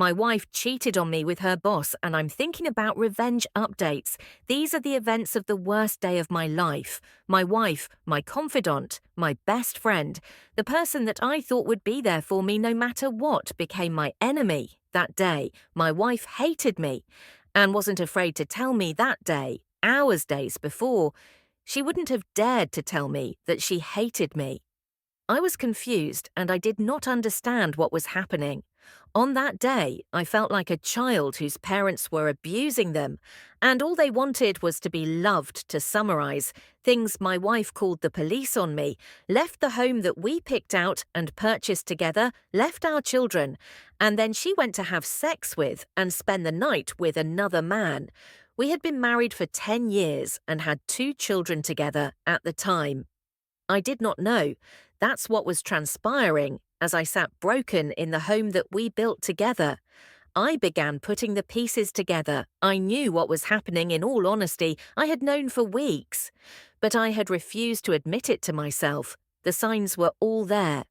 My wife cheated on me with her boss, and I'm thinking about revenge updates. These are the events of the worst day of my life. My wife, my confidant, my best friend, the person that I thought would be there for me no matter what, became my enemy that day. My wife hated me and wasn't afraid to tell me that day, days before. She wouldn't have dared to tell me that she hated me. I was confused and I did not understand what was happening. On that day, I felt like a child whose parents were abusing them, and all they wanted was to be loved. To summarize, things my wife called the police on me, left the home that we picked out and purchased together, left our children, and then she went to have sex with and spend the night with another man. We had been married for 10 years and had 2 children together at the time. I did not know. That's what was transpiring as I sat broken in the home that we built together. I began putting the pieces together. I knew what was happening, in all honesty. I had known for weeks. But I had refused to admit it to myself. The signs were all there.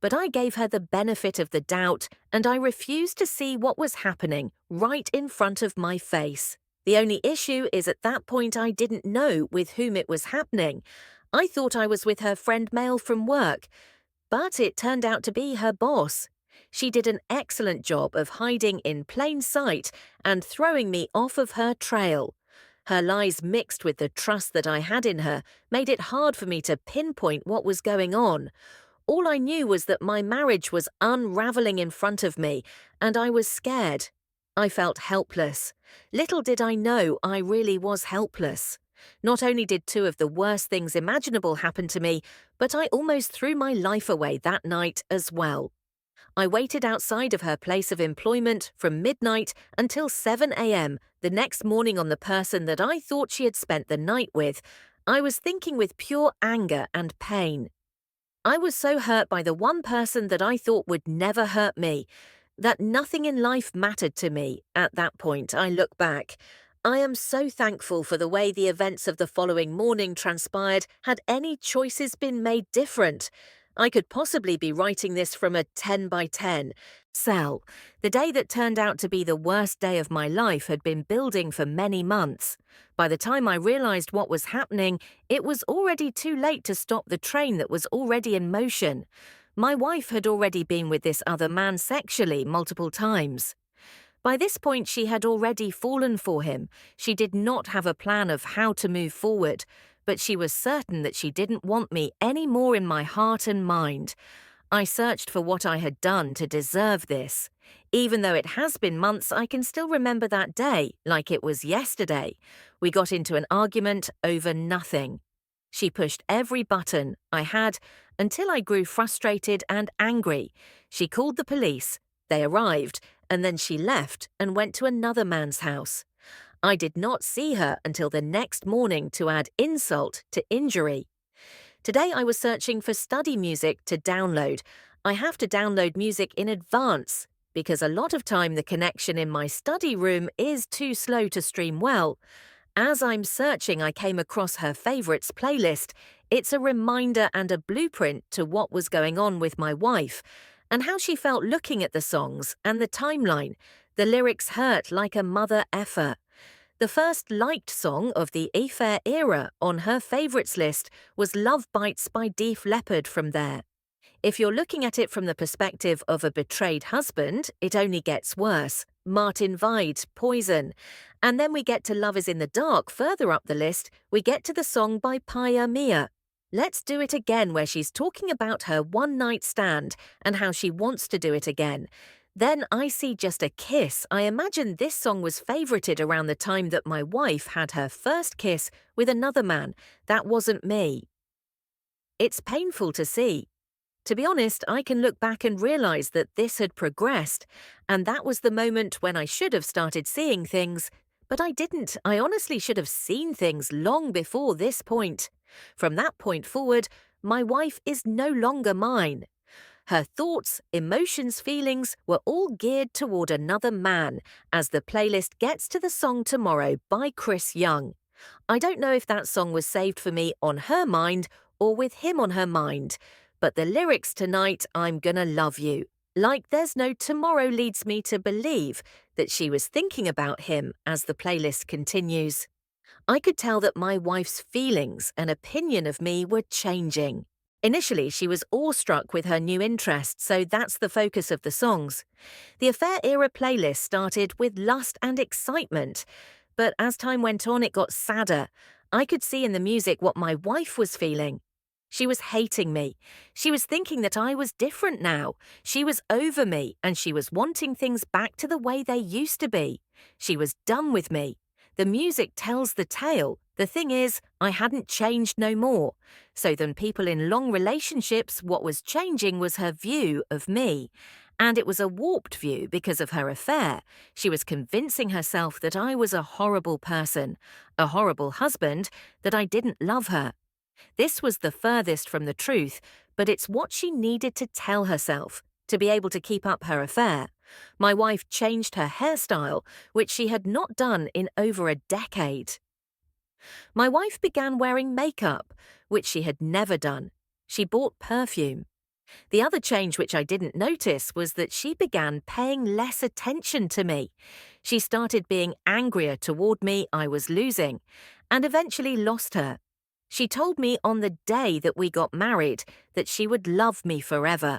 But I gave her the benefit of the doubt, and I refused to see what was happening right in front of my face. The only issue is at that point I didn't know with whom it was happening. I thought I was with her friend Mel from work, but it turned out to be her boss. She did an excellent job of hiding in plain sight and throwing me off of her trail. Her lies mixed with the trust that I had in her made it hard for me to pinpoint what was going on. All I knew was that my marriage was unraveling in front of me, and I was scared. I felt helpless. Little did I know I really was helpless. Not only did 2 of the worst things imaginable happen to me, but I almost threw my life away that night as well. I waited outside of her place of employment from midnight until 7 a.m. the next morning on the person that I thought she had spent the night with. I was thinking with pure anger and pain. I was so hurt by the one person that I thought would never hurt me, that nothing in life mattered to me at that point. I look back. I am so thankful for the way the events of the following morning transpired. Had any choices been made different, I could possibly be writing this from a 10 by 10 cell. The day that turned out to be the worst day of my life had been building for many months. By the time I realized what was happening, it was already too late to stop the train that was already in motion. My wife had already been with this other man sexually multiple times. By this point, she had already fallen for him. She did not have a plan of how to move forward, but she was certain that she didn't want me any more in my heart and mind. I searched for what I had done to deserve this. Even though it has been months, I can still remember that day like it was yesterday. We got into an argument over nothing. She pushed every button I had until I grew frustrated and angry. She called the police. They arrived, and then she left and went to another man's house. I did not see her until the next morning, to add insult to injury. Today I was searching for study music to download. I have to download music in advance because a lot of time the connection in my study room is too slow to stream well. As I'm searching, I came across her favorites playlist. It's a reminder and a blueprint to what was going on with my wife, and how she felt looking at the songs and the timeline. The lyrics hurt like a mother effer. The first liked song of the Affair era on her favourites list was Love Bites by Def Leppard from there. If you're looking at it from the perspective of a betrayed husband, it only gets worse. Martin Vide, Poison. And then we get to Love is in the Dark. Further up the list, we get to the song by Paya Mia, Let's Do It Again, where she's talking about her one-night stand and how she wants to do it again. Then I See Just a Kiss. I imagine this song was favorited around the time that my wife had her first kiss with another man. That wasn't me. It's painful to see. To be honest, I can look back and realize that this had progressed, and that was the moment when I should have started seeing things. But I didn't. I honestly should have seen things long before this point. From that point forward, my wife is no longer mine. Her thoughts, emotions, feelings were all geared toward another man, as the playlist gets to the song Tomorrow by Chris Young. I don't know if that song was saved for me on her mind or with him on her mind, but the lyrics tonight, I'm gonna love you. Like There's No Tomorrow leads me to believe that she was thinking about him as the playlist continues. I could tell that my wife's feelings and opinion of me were changing. Initially, she was awestruck with her new interest, so that's the focus of the songs. The Affair era playlist started with lust and excitement, but as time went on, it got sadder. I could see in the music what my wife was feeling. She was hating me. She was thinking that I was different now. She was over me, and she was wanting things back to the way they used to be. She was done with me. The music tells the tale. The thing is, I hadn't changed no more. So than people in long relationships, what was changing was her view of me. And it was a warped view because of her affair. She was convincing herself that I was a horrible person, a horrible husband, that I didn't love her. This was the furthest from the truth, but it's what she needed to tell herself to be able to keep up her affair. My wife changed her hairstyle, which she had not done in over a decade. My wife began wearing makeup, which she had never done. She bought perfume. The other change which I didn't notice was that she began paying less attention to me. She started being angrier toward me I was losing, and eventually lost her. She told me on the day that we got married that she would love me forever.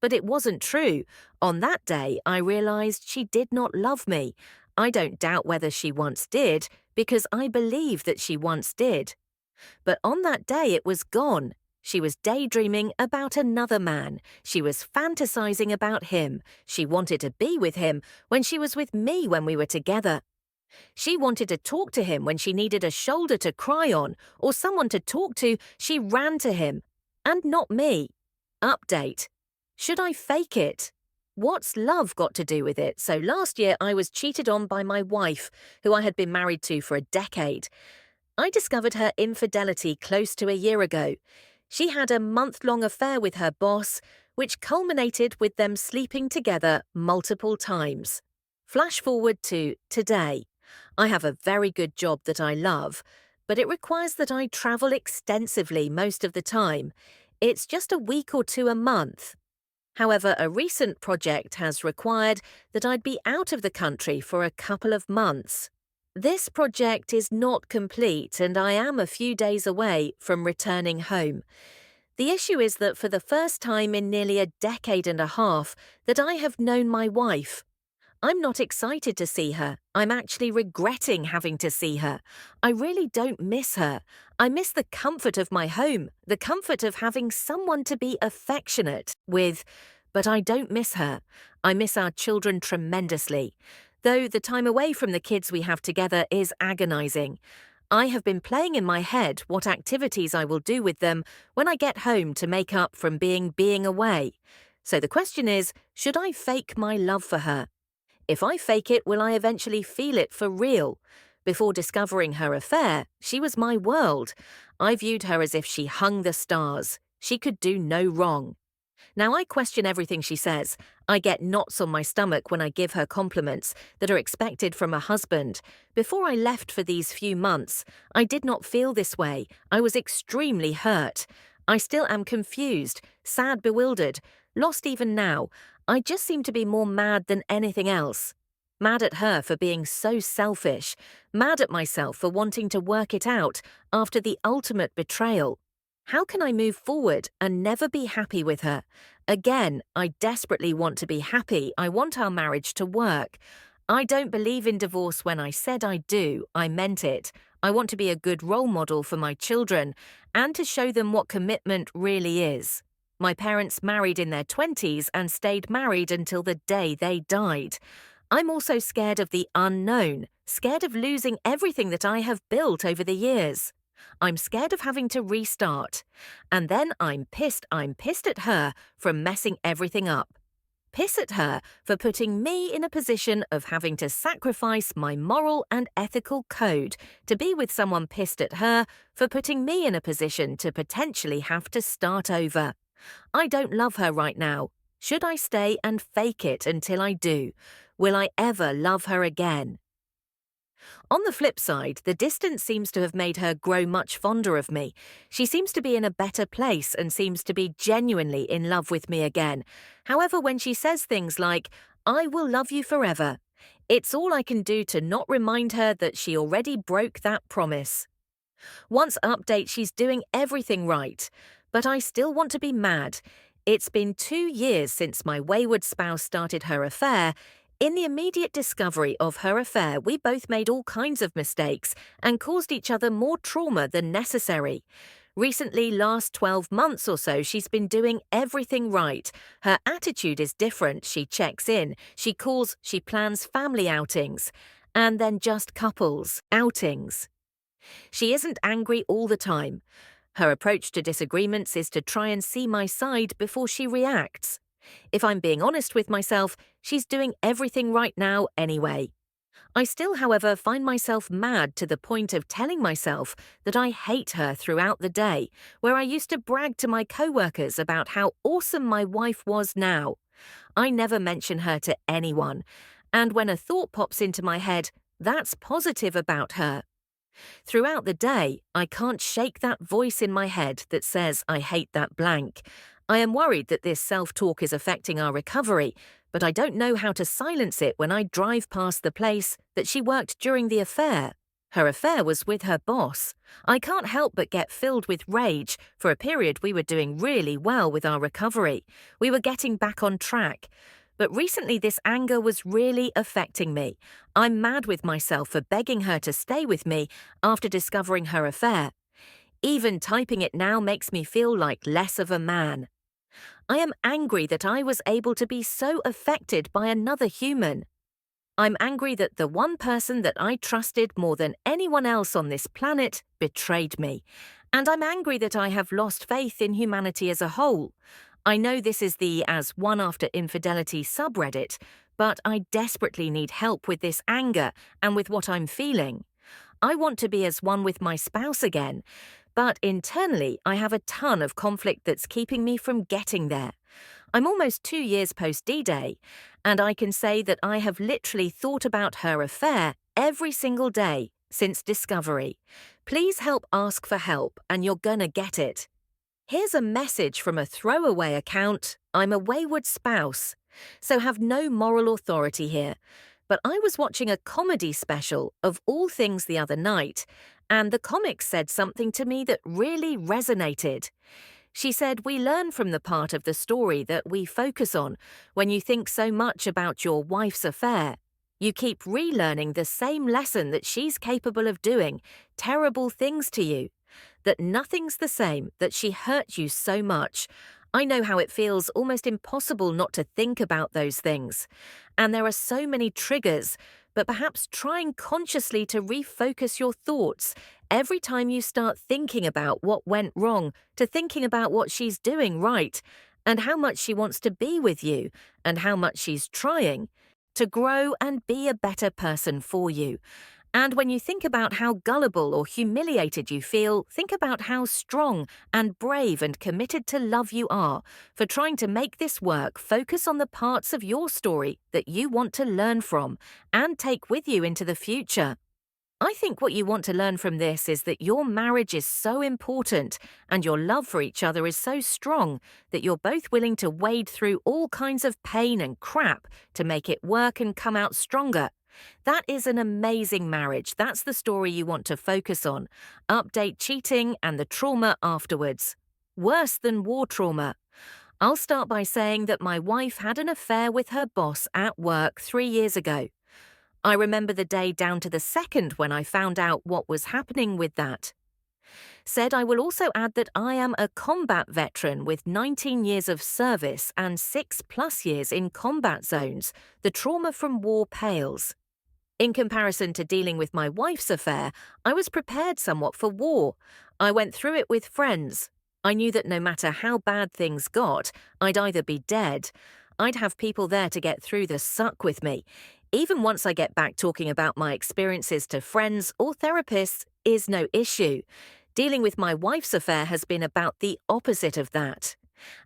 But it wasn't true. On that day, I realized she did not love me. I don't doubt whether she once did, because I believe that she once did. But on that day, it was gone. She was daydreaming about another man. She was fantasizing about him. She wanted to be with him when she was with me when we were together. She wanted to talk to him when she needed a shoulder to cry on or someone to talk to. She ran to him. And not me. Update. Should I fake it? What's love got to do with it? So last year I was cheated on by my wife, who I had been married to for a decade. I discovered her infidelity close to a year ago. She had a month-long affair with her boss, which culminated with them sleeping together multiple times. Flash forward to today. I have a very good job that I love, but it requires that I travel extensively most of the time. It's just a week or two a month. However, a recent project has required that I'd be out of the country for a couple of months. This project is not complete, and I am a few days away from returning home. The issue is that for the first time in nearly a decade and a half that I have known my wife, I'm not excited to see her. I'm actually regretting having to see her. I really don't miss her. I miss the comfort of my home, the comfort of having someone to be affectionate with, but I don't miss her. I miss our children tremendously, though the time away from the kids we have together is agonizing. I have been playing in my head what activities I will do with them when I get home to make up from being away. So the question is, should I fake my love for her? If I fake it, will I eventually feel it for real? Before discovering her affair, she was my world. I viewed her as if she hung the stars. She could do no wrong. Now I question everything she says. I get knots on my stomach when I give her compliments that are expected from a husband. Before I left for these few months, I did not feel this way. I was extremely hurt. I still am confused, sad, bewildered, lost even now. I just seem to be more mad than anything else. Mad at her for being so selfish. Mad at myself for wanting to work it out after the ultimate betrayal. How can I move forward and never be happy with her? Again, I desperately want to be happy. I want our marriage to work. I don't believe in divorce. When I said I do, I meant it. I want to be a good role model for my children and to show them what commitment really is. My parents married in their 20s and stayed married until the day they died. I'm also scared of the unknown, scared of losing everything that I have built over the years. I'm scared of having to restart. And then I'm pissed at her for messing everything up. Pissed at her for putting me in a position of having to sacrifice my moral and ethical code to be with someone. Pissed at her for putting me in a position to potentially have to start over. I don't love her right now. Should I stay and fake it until I do? Will I ever love her again? On the flip side, the distance seems to have made her grow much fonder of me. She seems to be in a better place and seems to be genuinely in love with me again. However, when she says things like, "I will love you forever," it's all I can do to not remind her that she already broke that promise. Once update, she's doing everything right, but I still want to be mad. It's been 2 years since my wayward spouse started her affair. In the immediate discovery of her affair, we both made all kinds of mistakes and caused each other more trauma than necessary. Recently, last 12 months or so, she's been doing everything right. Her attitude is different. She checks in, she calls, she plans family outings, and then just couples outings. She isn't angry all the time. Her approach to disagreements is to try and see my side before she reacts. If I'm being honest with myself, she's doing everything right now anyway. I still, however, find myself mad to the point of telling myself that I hate her throughout the day, where I used to brag to my coworkers about how awesome my wife was now. I never mention her to anyone, and when a thought pops into my head, that's positive about her. Throughout the day, I can't shake that voice in my head that says I hate that blank. I am worried that this self-talk is affecting our recovery, but I don't know how to silence it when I drive past the place that she worked during the affair. Her affair was with her boss. I can't help but get filled with rage. For a period, we were doing really well with our recovery. We were getting back on track. But recently this anger was really affecting me. I'm mad with myself for begging her to stay with me after discovering her affair. Even typing it now makes me feel like less of a man. I am angry that I was able to be so affected by another human. I'm angry that the one person that I trusted more than anyone else on this planet betrayed me. And I'm angry that I have lost faith in humanity as a whole. I know this is the As One After Infidelity subreddit, but I desperately need help with this anger and with what I'm feeling. I want to be as one with my spouse again, but internally I have a ton of conflict that's keeping me from getting there. I'm almost 2 years post D-Day, and I can say that I have literally thought about her affair every single day since discovery. Please help ask for help, and you're gonna get it. Here's a message from a throwaway account. I'm a wayward spouse, so have no moral authority here. But I was watching a comedy special of all things the other night, and the comic said something to me that really resonated. She said, "We learn from the part of the story that we focus on. When you think so much about your wife's affair, you keep relearning the same lesson that she's capable of doing, terrible things to you. That nothing's the same, that she hurt you so much. I know how it feels, almost impossible not to think about those things. And there are so many triggers, but perhaps trying consciously to refocus your thoughts every time you start thinking about what went wrong to thinking about what she's doing right and how much she wants to be with you and how much she's trying to grow and be a better person for you. And when you think about how gullible or humiliated you feel, think about how strong and brave and committed to love you are for trying to make this work. Focus on the parts of your story that you want to learn from and take with you into the future. I think what you want to learn from this is that your marriage is so important and your love for each other is so strong that you're both willing to wade through all kinds of pain and crap to make it work and come out stronger. That is an amazing marriage. That's the story you want to focus on. Update cheating and the trauma afterwards. Worse than war trauma. I'll start by saying that my wife had an affair with her boss at work 3 years ago. I remember the day down to the second when I found out what was happening with that. Said I will also add that I am a combat veteran with 19 years of service and 6+ years in combat zones. The trauma from war pales. In comparison to dealing with my wife's affair, I was prepared somewhat for war. I went through it with friends. I knew that no matter how bad things got, I'd either be dead. I'd have people there to get through the suck with me. Even once I get back talking about my experiences to friends or therapists is no issue. Dealing with my wife's affair has been about the opposite of that.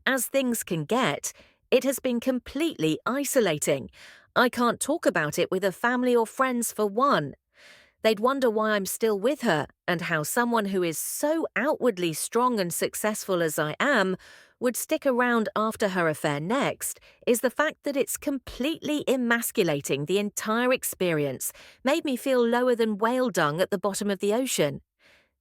As things can get, it has been completely isolating. I can't talk about it with a family or friends for one. They'd wonder why I'm still with her and how someone who is so outwardly strong and successful as I am would stick around after her affair next is the fact that it's completely emasculating the entire experience, made me feel lower than whale dung at the bottom of the ocean.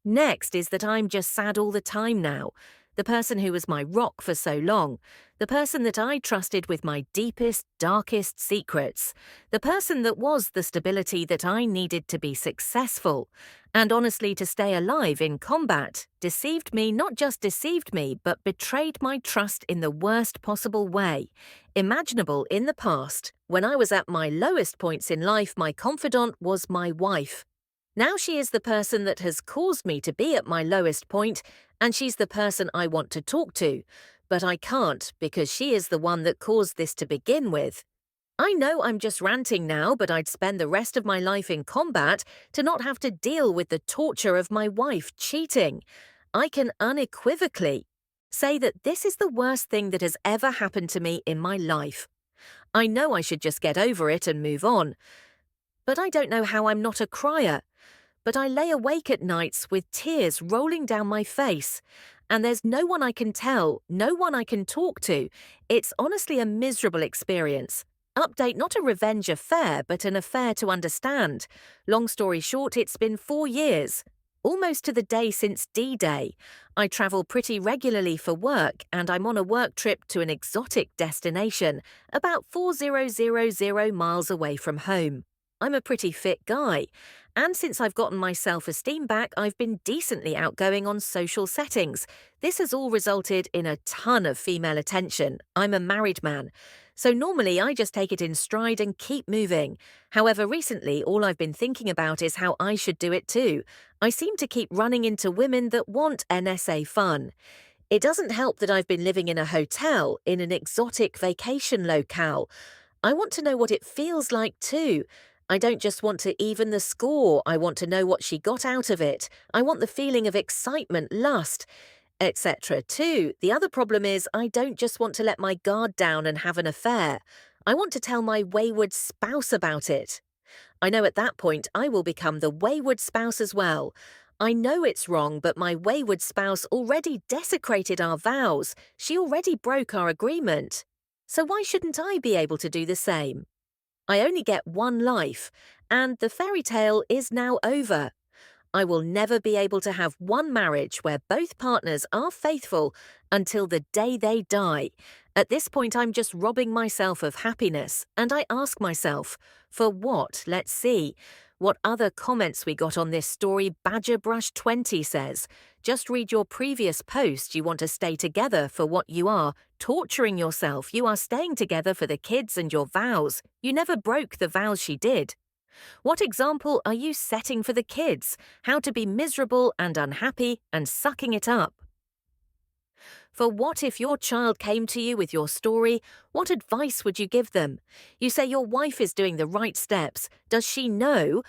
Next is that I'm just sad all the time now. The person who was my rock for so long. The person that I trusted with my deepest, darkest secrets. The person that was the stability that I needed to be successful. And honestly, to stay alive in combat, deceived me, not just deceived me, but betrayed my trust in the worst possible way. Imaginable in the past, when I was at my lowest points in life, my confidant was my wife. Now she is the person that has caused me to be at my lowest point, and she's the person I want to talk to. But I can't because she is the one that caused this to begin with. I know I'm just ranting now, but I'd spend the rest of my life in combat to not have to deal with the torture of my wife cheating. I can unequivocally say that this is the worst thing that has ever happened to me in my life. I know I should just get over it and move on. But I don't know how I'm not a crier. But I lay awake at nights with tears rolling down my face. And there's no one I can tell, no one I can talk to. It's honestly a miserable experience. Update, not a revenge affair, but an affair to understand. Long story short, it's been 4 years. Almost to the day since D-Day. I travel pretty regularly for work, and I'm on a work trip to an exotic destination, about 4,000 miles away from home. I'm a pretty fit guy, and since I've gotten my self-esteem back, I've been decently outgoing on social settings. This has all resulted in a ton of female attention. I'm a married man, so normally I just take it in stride and keep moving. However, recently all I've been thinking about is how I should do it too. I seem to keep running into women that want NSA fun. It doesn't help that I've been living in a hotel, in an exotic vacation locale. I want to know what it feels like too. I don't just want to even the score, I want to know what she got out of it. I want the feeling of excitement, lust, etc. too. The other problem is I don't just want to let my guard down and have an affair. I want to tell my wayward spouse about it. I know at that point I will become the wayward spouse as well. I know it's wrong, but my wayward spouse already desecrated our vows. She already broke our agreement. So why shouldn't I be able to do the same? I only get one life, and the fairy tale is now over. I will never be able to have one marriage where both partners are faithful until the day they die. At this point, I'm just robbing myself of happiness, and I ask myself, for what? Let's see. What other comments we got on this story? Badgerbrush20 says, just read your previous post. You want to stay together for what you are. Torturing yourself. You are staying together for the kids and your vows. You never broke the vows she did. What example are you setting for the kids? How to be miserable and unhappy and sucking it up? For what if your child came to you with your story? What advice would you give them? You say your wife is doing the right steps. Does she know?